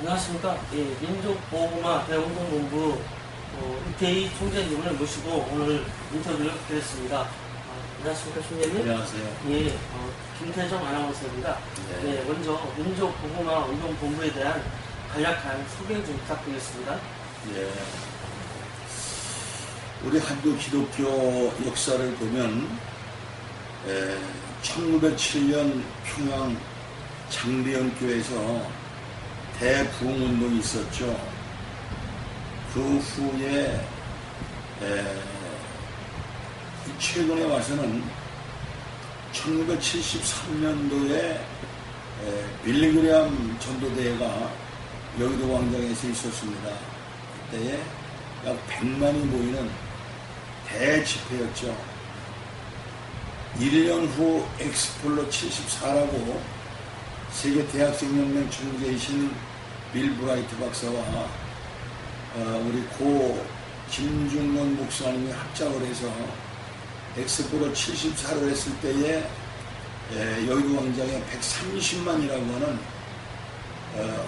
안녕하십니까. 예, 민족보호마 대운동본부 이태희 총재님을 모시고 오늘 인터뷰를 드렸습니다. 안녕하십니까, 총재님. 안녕하세요. 예, 김태정 아나운서입니다. 네. 예, 먼저 민족보호마 운동본부에 대한 간략한 소개 좀 부탁드리겠습니다. 예. 우리 한국 기독교 역사를 보면 1907년 평양 장대연교에서 대부흥운동이 있었죠. 그 후에 최근에 와서는 1973년도에 빌리그리암 전도대회가 여의도 광장에서 있었습니다. 그때에 약 100만이 모이는 대집회였죠. 1년 후 엑스폴로 74라고 세계 대학생연맹 총재이신 빌 브라이트 박사와 우리 고 김중원 목사님이 합작을 해서 엑스폴로 74를 했을 때에 여의도 광장에 130만이라고 하는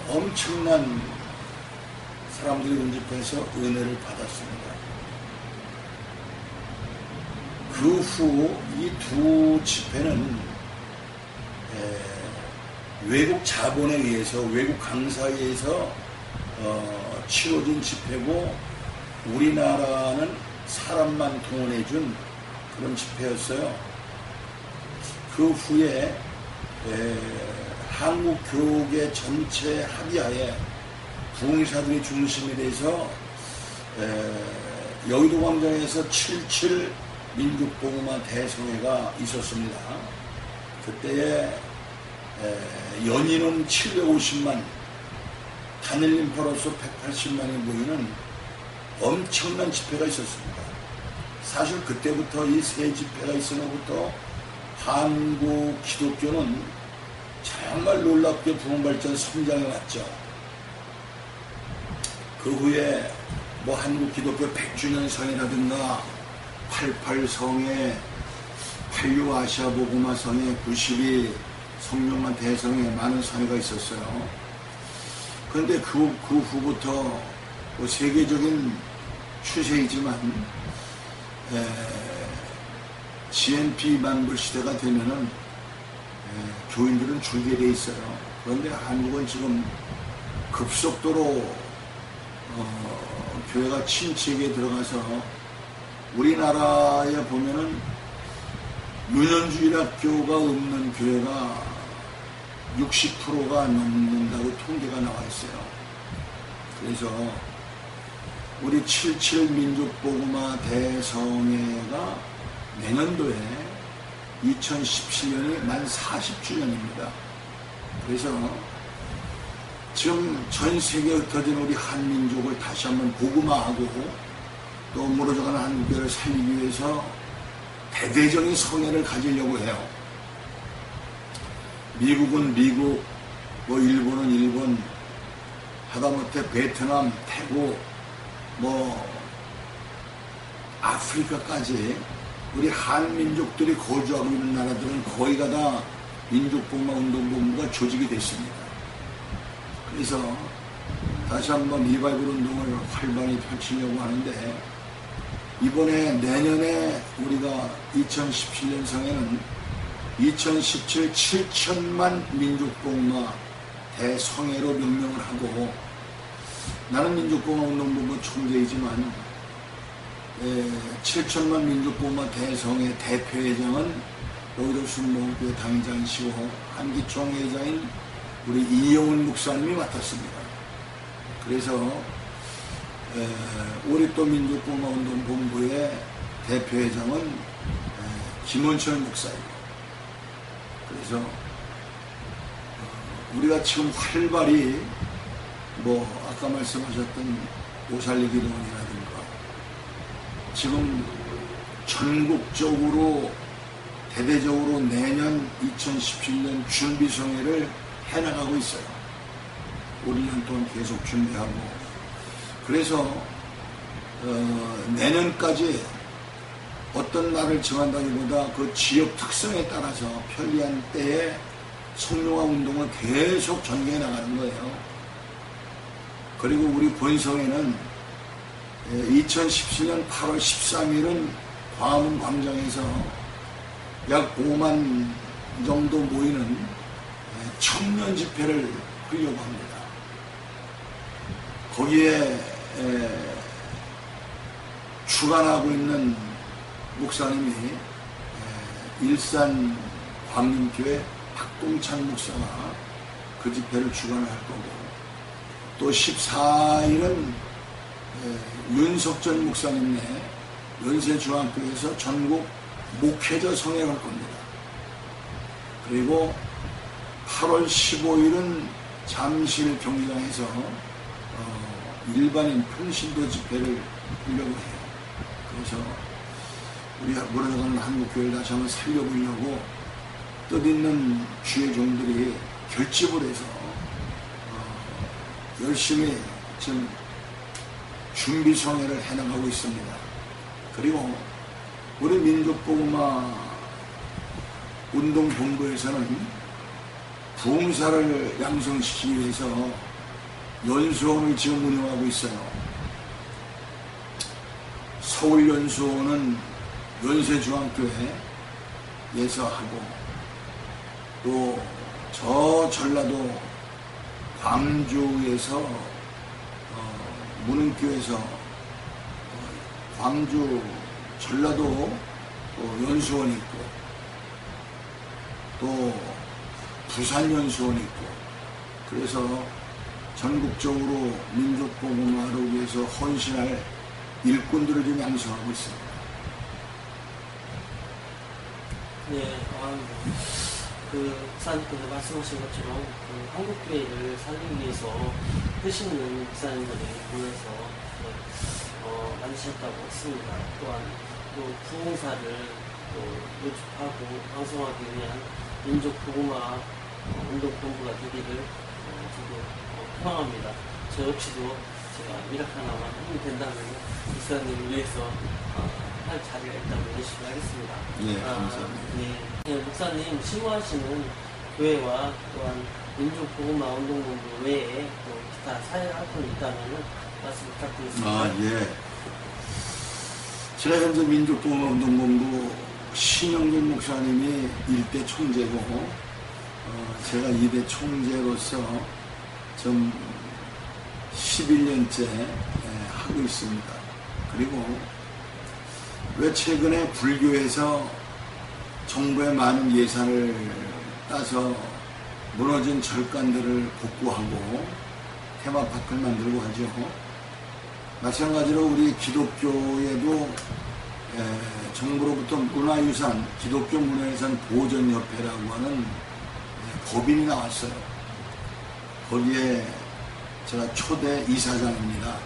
엄청난 사람들이 응집해서 은혜를 받았습니다. 그 후 이 두 집회는 외국 자본에 의해서, 외국 강사에 의해서 치러진 집회고, 우리나라는 사람만 동원해준 그런 집회였어요. 그 후에 한국 교계 전체 합의하에 부흥사들이 중심이 돼서 여의도 광장에서 77 민족보호마 대성회가 있었습니다. 그때에 연인은 750만, 단일림파로서 180만이 모이는 엄청난 집회가 있었습니다. 사실 그때부터 이 세 집회가 있으면부터 한국 기독교는 정말 놀랍게 부흥발전 성장해 왔죠. 그 후에 뭐 한국 기독교 100주년 성이라든가 88성회, 86 아시아 보고마 성회, 92 성령만 대성회, 많은 성회가 있었어요. 그런데 그 후부터 뭐 세계적인 추세이지만 GNP 만불 시대가 되면은 교인들은 줄게 돼 있어요. 그런데 한국은 지금 급속도로 교회가 침체기에 들어가서, 우리나라에 보면은 유년주일학교가 없는 교회가 60%가 넘는다고 통계가 나와 있어요. 그래서 우리 77 민족보고마 대성회가 내년도에 2017년이 만 40주년입니다. 그래서 지금 전 세계에 흩어진 우리 한민족을 다시 한번 복음화하고 또 무너져가는 한국교회를 살리기 위해서 대대적인 성회를 가지려고 해요. 미국은 미국, 뭐 일본은 일본, 하다못해 베트남, 태국, 뭐 아프리카까지 우리 한민족들이 거주하고 있는 나라들은 거의가 다 민족보호마운동본부가 조직이 됐습니다. 그래서 다시 한번 리바이벌 운동을 활발히 펼치려고 하는데, 이번에 내년에 우리가 2017년 성에는 2017 7천만 민족보호마 대성회로 명명을 하고, 나는 민족보호마운동본부 총재이지만 7천만 민족보호마 대성회 대표회장은 여의도 순복음교회 당회장이시고 한기총회장인 우리 이영훈 목사님이 맡았습니다. 그래서 우리 또 민족보호마운동본부의 대표회장은 김원철 목사입니다. 그래서 우리가 지금 활발히 뭐 아까 말씀하셨던 오살리 기도원이라든가 지금 전국적으로 대대적으로 내년 2017년 준비성회를 해나가고 있어요. 1년 동안 계속 준비하고, 그래서 내년까지 어떤 날을 정한다기보다 그 지역 특성에 따라서 편리한 때에 성령화 운동을 계속 전개해 나가는 거예요. 그리고 우리 본성에는 2017년 8월 13일은 광화문 광장에서 약 5만 정도 모이는 청년 집회를 하려고 합니다. 거기에 주관하고 있는 목사님이 일산 광림교회 박동찬 목사가 그 집회를 주관을 할 거고, 또 14일은 윤석전 목사님네 연세중앙교회에서 전국 목회자 성회를 할 겁니다. 그리고 8월 15일은 잠실 경기장에서 일반인 평신도 집회를 하려고 해요. 그래서 우리 무너져가는 한국교회를 다시 한번 살려보려고 뜻있는 주의 종들이 결집을 해서 열심히 지금 준비성회를 해나가고 있습니다. 그리고 우리 민족복음화 운동본부에서는 부흥사를 양성시키기 위해서 연수원을 지금 운영하고 있어요. 서울연수원은 연세중앙교회에서 하고, 또 저 전라도 광주에서 문흥교에서 광주 전라도 연수원이 있고, 또 부산 연수원이 있고, 그래서 전국적으로 민족복음화를 위해서 헌신할 일꾼들을 좀 양성하고 있습니다. 네, 목사님께서 말씀하신 것처럼 한국교회를 살리기 위해서 하시는 목사님들이 모여서 만드셨다고 했습니다. 또한 또 부흥사를 또 모집하고 방송하기 위한 민족복음화 운동본부가 되기를 저도 희망합니다. 저 역시도 제가 미라클 하나만 힘이 된다면 목사님을 위해서 할 자리가 있다면 열심히 하겠습니다. 예, 감사합니다. 네, 목사님 신고하시는 교회와 또한 민족복음화 운동본부 외에 또 기타 사회 활동이 있다면 말씀 부탁드리겠습니다. 예. 제가 현재 민족복음화 운동본부 신영준 목사님이 1대 총재고, 제가 2대 총재로서 좀 11년째 하고 있습니다. 그리고 왜 최근에 불교에서 정부의 많은 예산을 따서 무너진 절간들을 복구하고 테마파크를 만들고 하죠. 마찬가지로 우리 기독교에도 정부로부터 문화유산, 기독교 문화유산 보존협회라고 하는 법인이 나왔어요. 거기에 제가 초대 이사장입니다.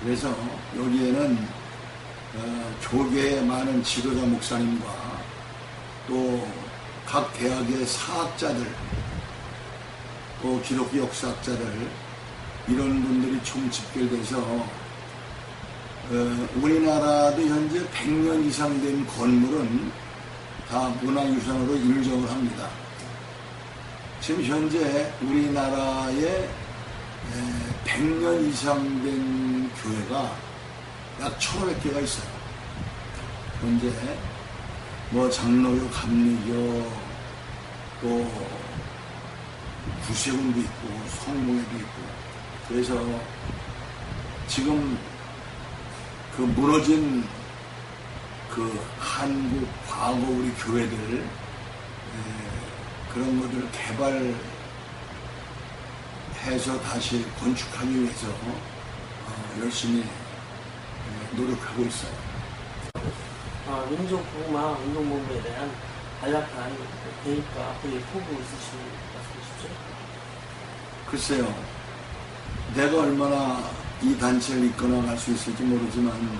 그래서 여기에는 교계의 많은 지도자 목사님과 또 각 대학의 사학자들, 또 기독교 역사학자들, 이런 분들이 총 집결돼서 우리나라도 현재 100년 이상 된 건물은 다 문화유산으로 인정을 합니다. 지금 현재 우리나라에 100년 이상 된 교회가 약 1,500개가 있어요. 현재 뭐 장로교, 감리교, 또 구세군도 있고 성공회도 있고, 그래서 지금 그 무너진 그 한국 과거 우리 교회들, 그런 것들을 개발해서 다시 건축하기 위해서 열심히 노력하고 있어요. 민족복음화 운동본부에 대한 간략한 계획과 앞으로의 포부 있으시면 말씀해 주십시오. 글쎄요, 내가 얼마나 이 단체를 이끌어갈 수 있을지 모르지만,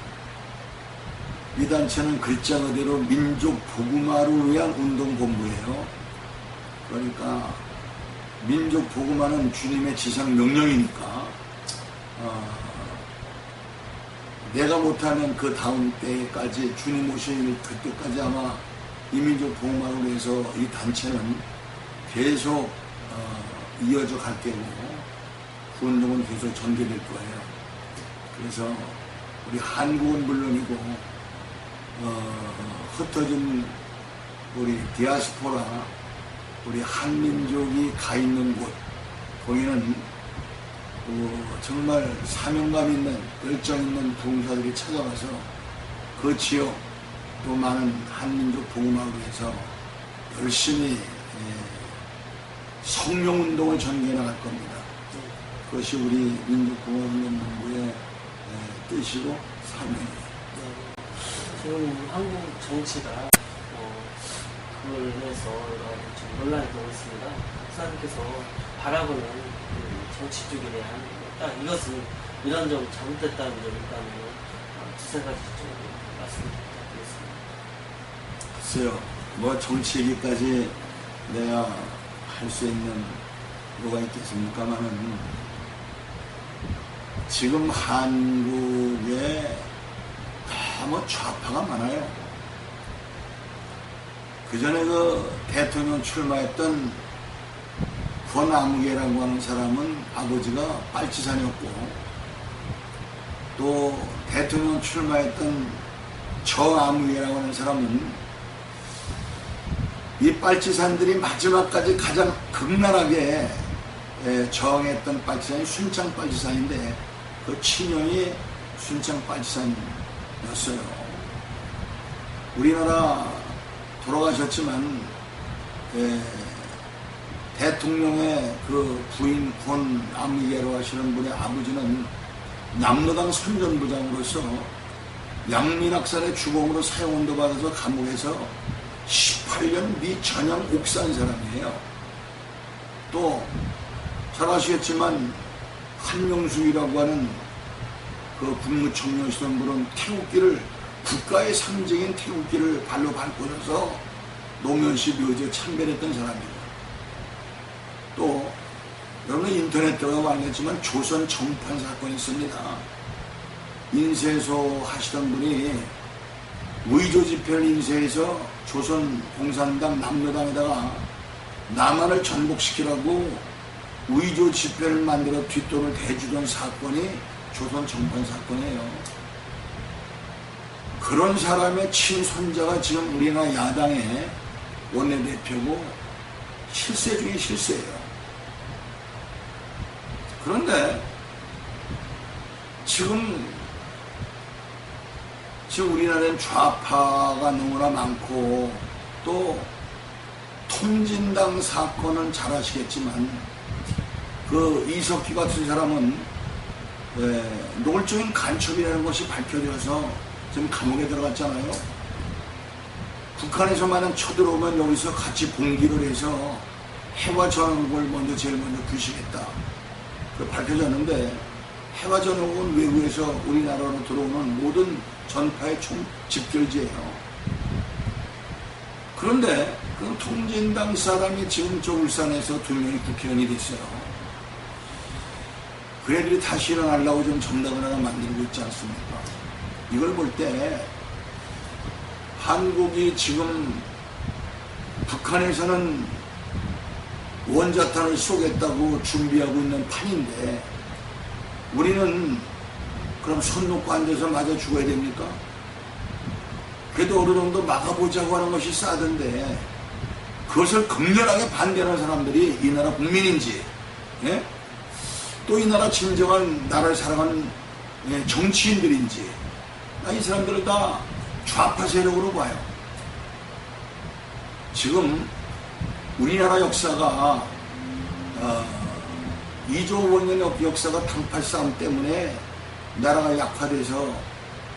이 단체는 글자 그대로 민족복음화를 위한 운동본부예요. 그러니까 민족복음화는 주님의 지상 명령이니까 내가 못하는 그 다음 때까지, 주님 오실 그때까지 아마 이 민족복음화를 위해서 이 단체는 계속 이어져 갈 게고, 그 운동은 계속 전개될 거예요. 그래서 우리 한국은 물론이고 흩어진 우리 디아스포라, 우리 한민족이 가 있는 곳, 거기는 정말 사명감 있는, 열정 있는 봉사들이 찾아가서 그 지역 또 많은 한민족 복음화를 위해서 열심히 성령운동을 전개해 나갈 겁니다. 그것이 우리 민족공화국연맹부의 뜻이고 사명이에요. 지금 한국 정치가 그걸 해서 좀 논란이 되고 있습니다. 목사님께서 바라보는 그 정치 쪽에 대한 딱 이것은 이런 점 잘못됐다는 점이 있다면 두세 가지 좀 말씀 부탁드리겠습니다. 글쎄요, 뭐 정치 얘기까지 내가 할 수 있는 뭐가 있겠습니까만은 지금 한국에 뭐 좌파가 많아요. 그 전에 그 대통령 출마했던 권아무개라고 하는 사람은 아버지가 빨치산이었고, 또 대통령 출마했던 정아무개라고 하는 사람은 이 빨치산들이 마지막까지 가장 극렬하게 저항했던 빨치산이 순창 빨치산인데 그 친형이 순창 빨치산이었어요. 우리나라 돌아가셨지만 대통령의 그 부인 권아무개로 하시는 분의 아버지는 남로당 선전부장으로서 양민학살의 주범으로 사형운도 받아서 감옥에서 18년 미전형 옥사한 사람이에요. 또 잘 아시겠지만 한명숙이라고 하는 그 국무총리였던 분은 태극기를, 국가의 상징인 태극기를 발로 밟고서 노무현씨 묘지에 참배했던 사람이에요. 또 여러분 인터넷 들어가면 알겠지만 조선 정판 사건이 있습니다. 인쇄소 하시던 분이 의조 집회를 인쇄해서 조선 공산당 남로당에다가 남한을 전복시키라고 의조 집회를 만들어 뒷돈을 대주던 사건이 조선 정판 사건이에요. 그런 사람의 친손자가 지금 우리나라 야당의 원내대표고 실세 중에 실세예요. 그런데 지금 우리나라엔 좌파가 너무나 많고, 또 통진당 사건은 잘 아시겠지만 그 이석기 같은 사람은 노골적인 간첩이라는 것이 밝혀져서 지금 감옥에 들어갔잖아요. 북한에서 만약 쳐들어오면 여기서 같이 봉기를 해서 해화전역을 제일 먼저 부시겠다, 그 밝혀졌는데, 해화전역은 외국에서 우리나라로 들어오는 모든 전파의 총 집결지예요. 그런데 그 통진당 사람이 지금 저 울산에서 2명이 국회의원이 됐어요. 그 애들이 다시 일어나려고 좀 정당을 하나 만들고 있지 않습니까? 이걸 볼 때 한국이 지금 북한에서는 원자탄을 쏘겠다고 준비하고 있는 판인데, 우리는 그럼 손 놓고 앉아서 맞아 죽어야 됩니까? 그래도 어느 정도 막아보자고 하는 것이 싸던데, 그것을 극렬하게 반대하는 사람들이 이 나라 국민인지, 또 이 나라 진정한 나라를 사랑하는 정치인들인지, 이 사람들을 다 좌파 세력으로 봐요. 지금 우리나라 역사가 2조 원년의 역사가 당팔 싸움 때문에 나라가 약화돼서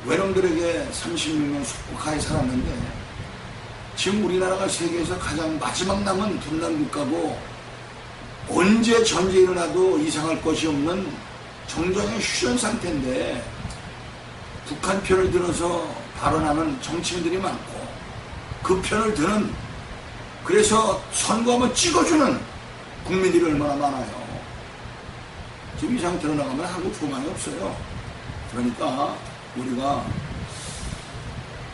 외놈들에게 36년 속국하에 살았는데, 지금 우리나라가 세계에서 가장 마지막 남은 분단 국가고, 언제 전쟁이 일어나도 이상할 것이 없는 정전의 휴전 상태인데, 북한 편을 들어서 발언하는 정치인들이 많고, 그 편을 드는, 그래서 선거하면 찍어주는 국민들이 얼마나 많아요. 지금 이 상태로 나가면 한국 소망이 없어요. 그러니까 우리가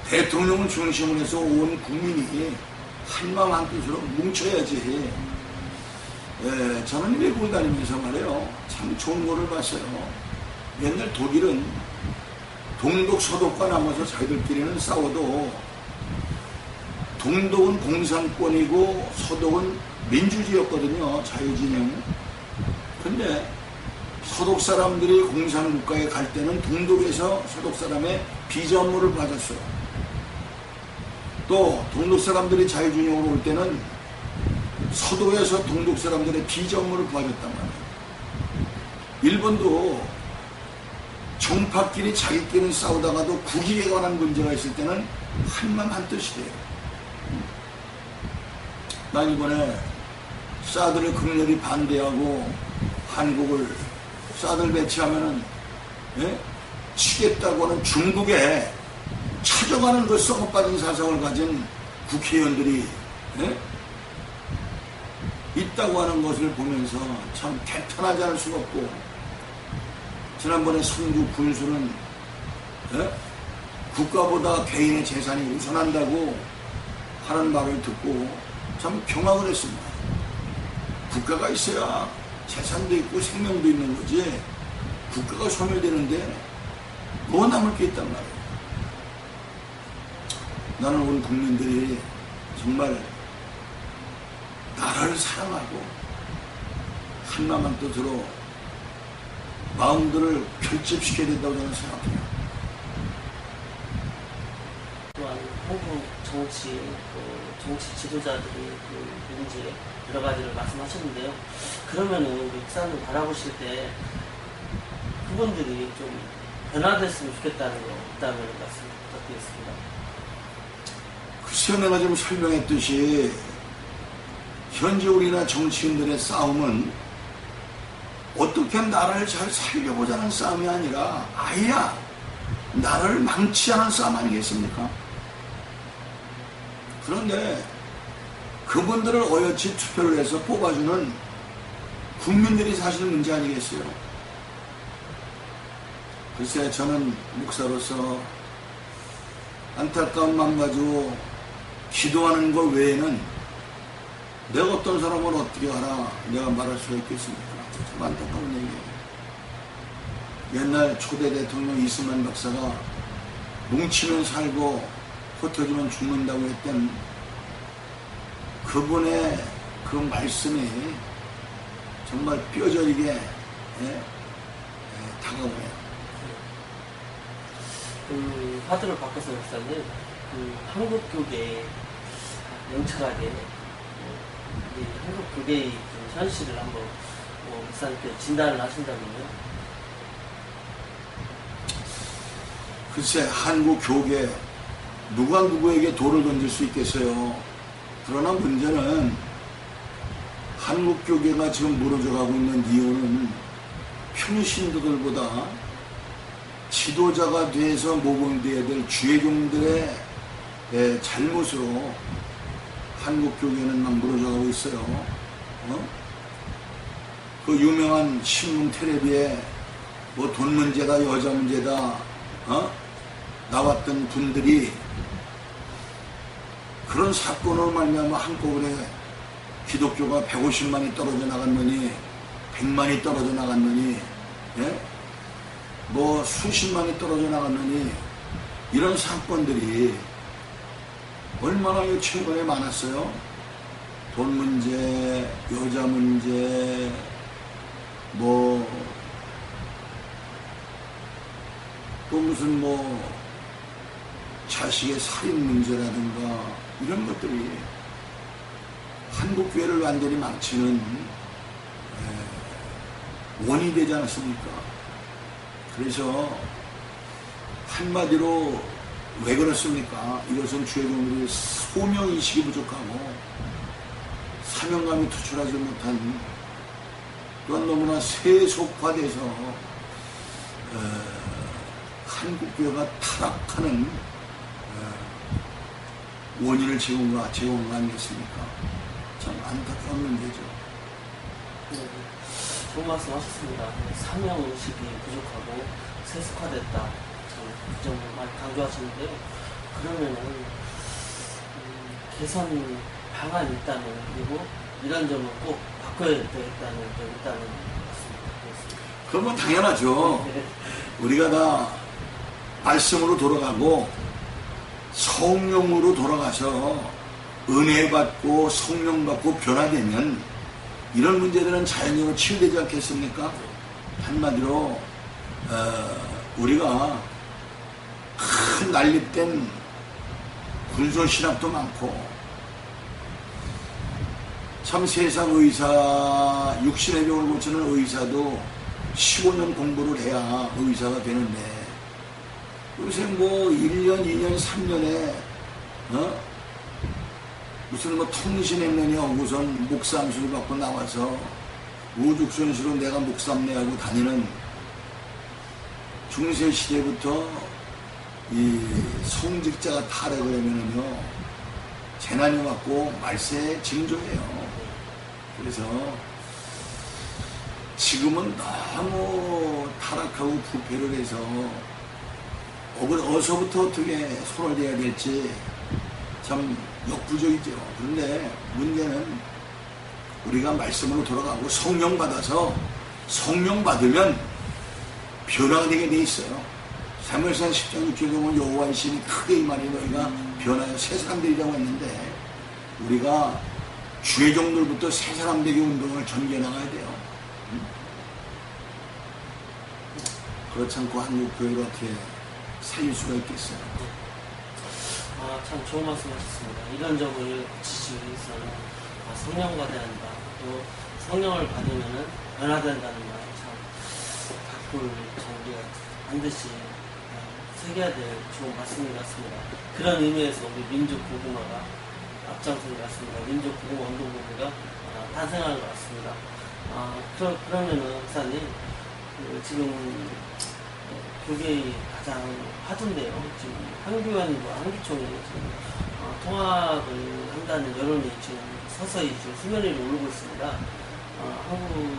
대통령을 중심으로 해서 온 국민이 한마음 한뜻으로 뭉쳐야지. 저는 외국을 다니면서 말이에요. 참 좋은 거를 봤어요. 옛날 독일은 동독, 서독과 나눠서 자기들끼리는 싸워도 동독은 공산권이고 서독은 민주주의였거든요. 자유진영. 근데 서독 사람들이 공산국가에 갈 때는 동독에서 서독 사람의 비자 업무를 받았어요. 또 동독 사람들이 자유진영으로 올 때는 서독에서 동독 사람들의 비자 업무를 받았단 말이에요. 일본도 정파끼리 자기끼리 싸우다가도 국익에 관한 문제가 있을 때는 한마음 한뜻이 돼요. 난 이번에 사드를 극렬히 반대하고 한국을 사드를 배치하면은 치겠다고 하는 중국에 찾아가는 그 썩어빠진 사상을 가진 국회의원들이 있다고 하는 것을 보면서 참 개탄하지 않을 수가 없고, 지난번에 선주 군수는 국가보다 개인의 재산이 우선한다고 하는 말을 듣고 참 경악을 했습니다. 국가가 있어야 재산도 있고 생명도 있는 거지, 국가가 소멸되는데 뭐 남을 게 있단 말이에요. 나는 우리 국민들이 정말 나라를 사랑하고 한마음 한뜻으로 마음들을 결집시켜야 된다고 저는 생각해요. 또한 한국 정치, 정치 지도자들이 그 문제 여러 가지를 말씀하셨는데요. 그러면은 목사님 바라보실 때 그분들이 좀 변화됐으면 좋겠다는 거 있다면 말씀 부탁드리겠습니다. 글쎄요, 내가 좀 설명했듯이 현재 우리나라 정치인들의 싸움은 어떻게 나라를 잘 살려보자는 싸움이 아니라 아예 나라를 망치하는 싸움 아니겠습니까? 그런데 그분들을 어여치 투표를 해서 뽑아주는 국민들이 사실 문제 아니겠어요? 글쎄, 저는 목사로서 안타까운 마음 가지고 기도하는 것 외에는 내가 어떤 사람을 어떻게 하나 내가 말할 수가 있겠습니까? 참 안타까운 얘기예요. 옛날 초대 대통령 이승만 박사가 뭉치면 살고 흩어지면 죽는다고 했던 그분의 그 말씀이 정말 뼈저리게 다가오네요. 화두를 바꿔서 목사님, 한국교계에 냉철하게 한국교계의 현실을 한번 목사님께 진단을 하신다면요? 글쎄, 한국교계 누가 누구에게 돌을 던질 수 있겠어요. 그러나 문제는 한국교계가 지금 무너져가고 있는 이유는 평신도들보다 지도자가 돼서 모범되어야 될 주의종들의 잘못으로 한국교계는 막 무너져가고 있어요. 그 유명한 신문 텔레비에 뭐 돈 문제다, 여자 문제다 나왔던 분들이 그런 사건으로 말미암아 한꺼번에 기독교가 150만이 떨어져 나갔느니 100만이 떨어져 나갔느니 뭐 수십만이 떨어져 나갔느니 이런 사건들이 얼마나 최근에 많았어요. 돈 문제, 여자 문제, 뭐 또 무슨 뭐 자식의 살인 문제라든가 이런 것들이 한국교회를 완전히 망치는 원인이 되지 않았습니까? 그래서 한마디로 왜 그렇습니까? 이것은 주의종들이 소명의식이 부족하고 사명감이 투출하지 못한, 또한 너무나 세속화돼서 한국교회가 타락하는 원인을 제공한 거 아니겠습니까? 참 안타까운 문제죠. 네, 좋은 말씀 하셨습니다. 사명의식이 부족하고 세속화됐다. 그 점을 많이 강조하셨는데요. 그러면은 개선 방안이 있다면, 그리고 이런 점은 꼭 바꿔야 되겠다는 게 있다는 말씀드렸습니다. 그건 뭐 당연하죠. 네. 우리가 다 말씀으로 돌아가고 성령으로 돌아가서 은혜 받고 성령 받고 변화되면 이런 문제들은 자연적으로 치유되지 않겠습니까? 한마디로 우리가 큰 난립된 군소신학도 많고 참 세상 의사 육신의 병을 고치는 의사도 15년 공부를 해야 의사가 되는데 요새 뭐 1년, 2년, 3년에 무슨 뭐 통신했느냐 하고선 목사 암수를 받고 나와서 우죽순수로 내가 목사네 하고 다니는 중세 시대부터 이 성직자가 타락을 하면은요 재난이 왔고 말세의 징조예요. 그래서 지금은 너무 타락하고 부패를 해서 어디서부터 어떻게 손을 대야 될지 참 역부족이죠. 그런데 문제는 우리가 말씀으로 돌아가고 성령 받아서 성령 받으면 변화가 되게 돼 있어요. 사무엘상 10장 6절 보면 여호와의 신이 크게 임하니 너희가 변하여 새 사람들이라고 했는데 우리가 주의 종들부터 새 사람 되기 운동을 전개해 나가야 돼요. 그렇지 않고 한국 교회를 어떻게 살릴 수가 있겠어요. 참 좋은 말씀 하셨습니다. 이런 점을 고치시기 위해서는 성령 받아야 한다. 또 성령을 받으면 변화된다는 말 참 바꿀 정리가 반드시 새겨야 될 좋은 말씀인 것 같습니다. 그런 의미에서 우리 민족 고구마가 앞장선 것 같습니다. 민족 고구마 운동본부가 탄생한 것 같습니다. 그러면은 목사님 지금 그게 가장 화두인데요. 지금 한교안과 한기총이 지금 통합을 한다는 여론이 지금 서서히 지금 수면 위로 오르고 있습니다. 한국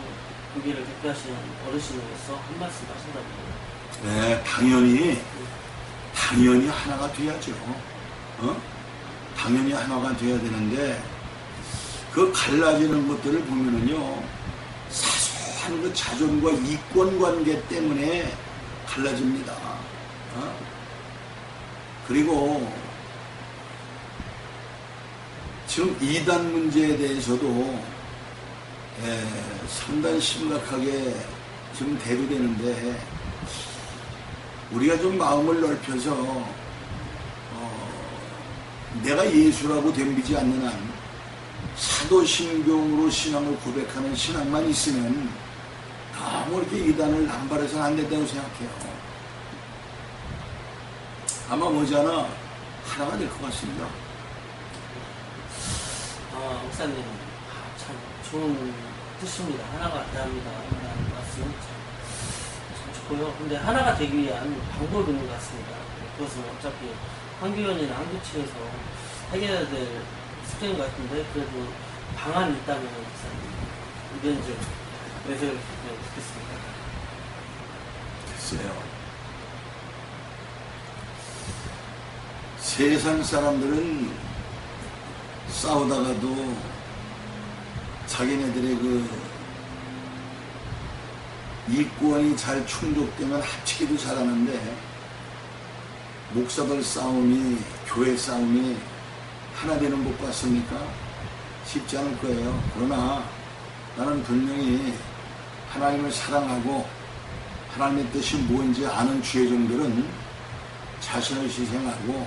교계를 대표하시는 어르신으로서 한 말씀 하신다고요. 네, 당연히 하나가 돼야죠. 당연히 하나가 돼야 되는데 그 갈라지는 것들을 보면은요 사소한 그 자존과 이권 관계 때문에 갈라집니다. 그리고 지금 이단 문제에 대해서도 상당히 심각하게 지금 대두되는데 우리가 좀 마음을 넓혀서 내가 예수라고 덤비지 않는 한 사도신경으로 신앙을 고백하는 신앙만 있으면 너무 이렇게 이단을 남발해서는 안 된다고 생각해요. 아마 머지않아 하나가 될 것 같습니다. 목사님 참 좋은 뜻입니다. 하나가 돼야 합니다. 라는 말씀 참 좋고요. 근데 하나가 되기 위한 방법이 있는 것 같습니다. 그것은 어차피 한교원이나 한교측에서 해결해야 될 숙제인 것 같은데 그래도 방안이 있다면 목사님 의견 좀 내세워 주시면 좋겠습니다. 글쎄요. 세상 사람들은 싸우다가도 자기네들의 그 이권이 잘 충족되면 합치기도 잘하는데 목사들 싸움이 교회 싸움이 하나 되는 것 같습니까? 쉽지 않을 거예요. 그러나 나는 분명히 하나님을 사랑하고 하나님의 뜻이 뭔지 아는 주의 종들은 자신을 희생하고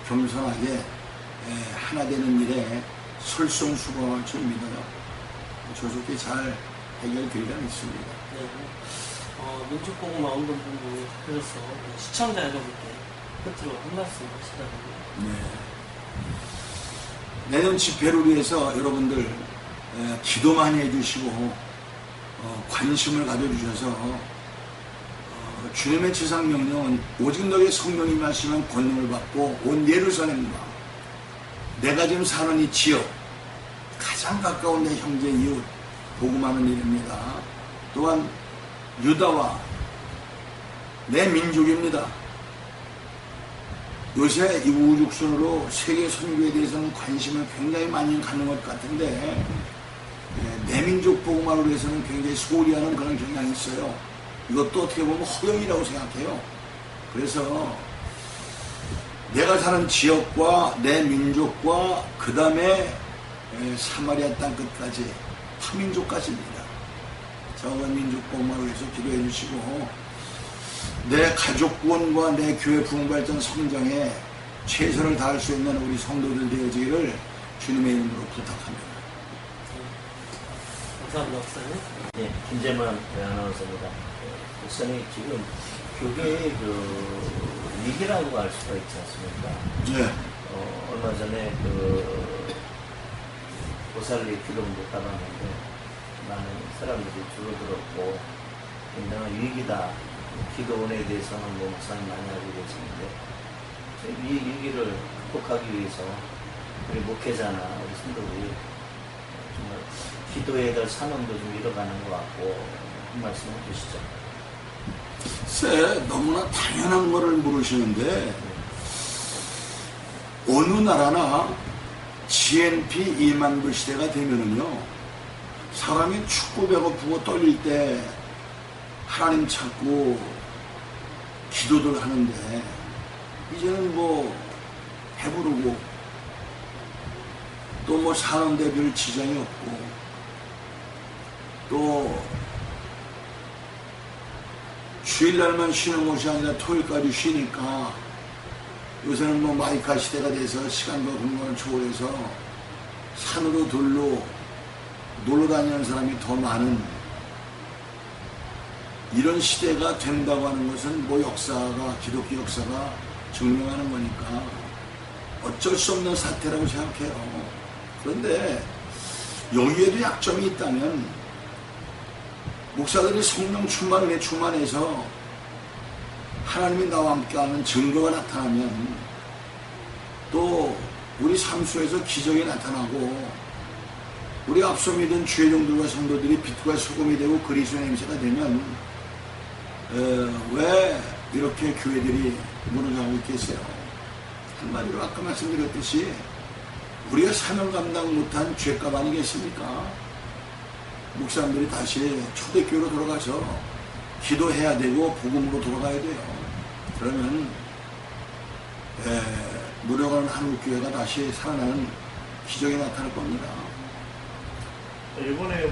겸손하게 하나 되는 일에 솔선수범할 줄 믿어요. 조속히 잘 해결되리라 믿습니다. 네. 민족고구마 운동본부 대표로서 시청자 여러분께 끝으로 한 말씀 하시다고요. 네. 내년 집회를 위해서 여러분들 기도 많이 해주시고 관심을 가져주셔서 주님의 지상명령은 오직 너의 성령이 말씀은 권능을 받고 온 예루살렘과 내가 지금 사는 이 지역 가장 가까운 내 형제 이웃 복음하는 일입니다. 또한 유다와 내 민족입니다. 요새 이 우죽순으로 세계 선교에 대해서는 관심을 굉장히 많이 갖는 것 같은데 내 대민족 복음화를 위해서는 굉장히 소홀히 하는 그런 경향이 있어요. 이것도 어떻게 보면 허영이라고 생각해요. 그래서 내가 사는 지역과 내 민족과 그 다음에 사마리아 땅 끝까지 타민족까지입니다. 저건 민족 복음화를 위해서 기도해 주시고 내 가족 구원과 내 교회 부흥발전 성장에 최선을 다할 수 있는 우리 성도들 되어지기를 주님의 이름으로 부탁합니다. 감사합니다, 목사님. 예, 김재만 아나운서입니다. 목사님, 지금 교계의 위기라고 할 수가 있지 않습니까? 네. 얼마 전에 보살리 기도문도 따봤는데 많은 사람들이 줄어들었고 굉장한 위기다. 기도원에 대해서는 목사님 많이 알고 계시는데 이 위기를 극복하기 위해서 우리 목회자나 우리 성도들이 정말 기도해야 될 산업도 좀 잃어가는 것 같고 한 말씀 해주시죠. 글쎄, 너무나 당연한 거를 물으시는데 어느 나라나 GNP 2만 부 시대가 되면은요, 사람이 춥고 배고프고 떨릴 때 하나님 찾고 기도들 하는데 이제는 뭐 배부르고 또 뭐 사는데 별 지장이 없고 또 주일날만 쉬는 것이 아니라 토요일까지 쉬니까 요새는 뭐 마이카 시대가 돼서 시간과 공간을 초월해서 산으로 들로 놀러 다니는 사람이 더 많은 이런 시대가 된다고 하는 것은 뭐 역사가, 기독교 역사가 증명하는 거니까 어쩔 수 없는 사태라고 생각해요. 그런데 여기에도 약점이 있다면 목사들이 성령 충만을 충만해서 하나님이 나와 함께하는 증거가 나타나면 또 우리 삶 속에서 기적이 나타나고 우리 앞서 믿은 주의종들과 성도들이 빛과 소금이 되고 그리스도의 냄새가 되면 왜 이렇게 교회들이 무너져가고 있겠어요? 한마디로 아까 말씀드렸듯이 우리가 사명 감당 못한 죄값 아니겠습니까? 목사님들이 다시 초대교회로 돌아가서 기도해야 되고 복음으로 돌아가야 돼요. 그러면 노력하는 한국교회가 다시 살아나는 기적이 나타날 겁니다. 일본에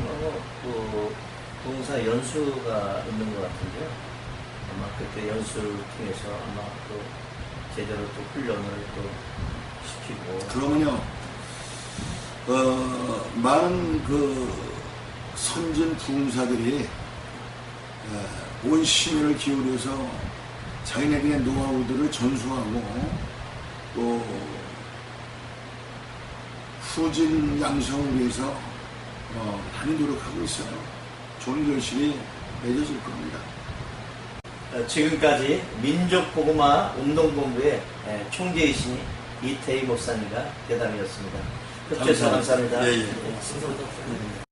봉사 연수가 있는 것 같은데요. 아마 그때 연수를 통해서 아마 또 제대로 또 훈련을 또 시키고. 그러면요, 많은 선진 부흥사들이 온 심혈을 기울여서 자기네들의 노하우들을 전수하고 또 후진 양성을 위해서 많이 노력하고 있어요. 좋은 결실이 맺어질 겁니다. 지금까지 민족복음화 운동본부의 총재이신 이태희 목사님과 대담이었습니다. 협조해서 감사합니다. 예, 예. 감사합니다, 목사님.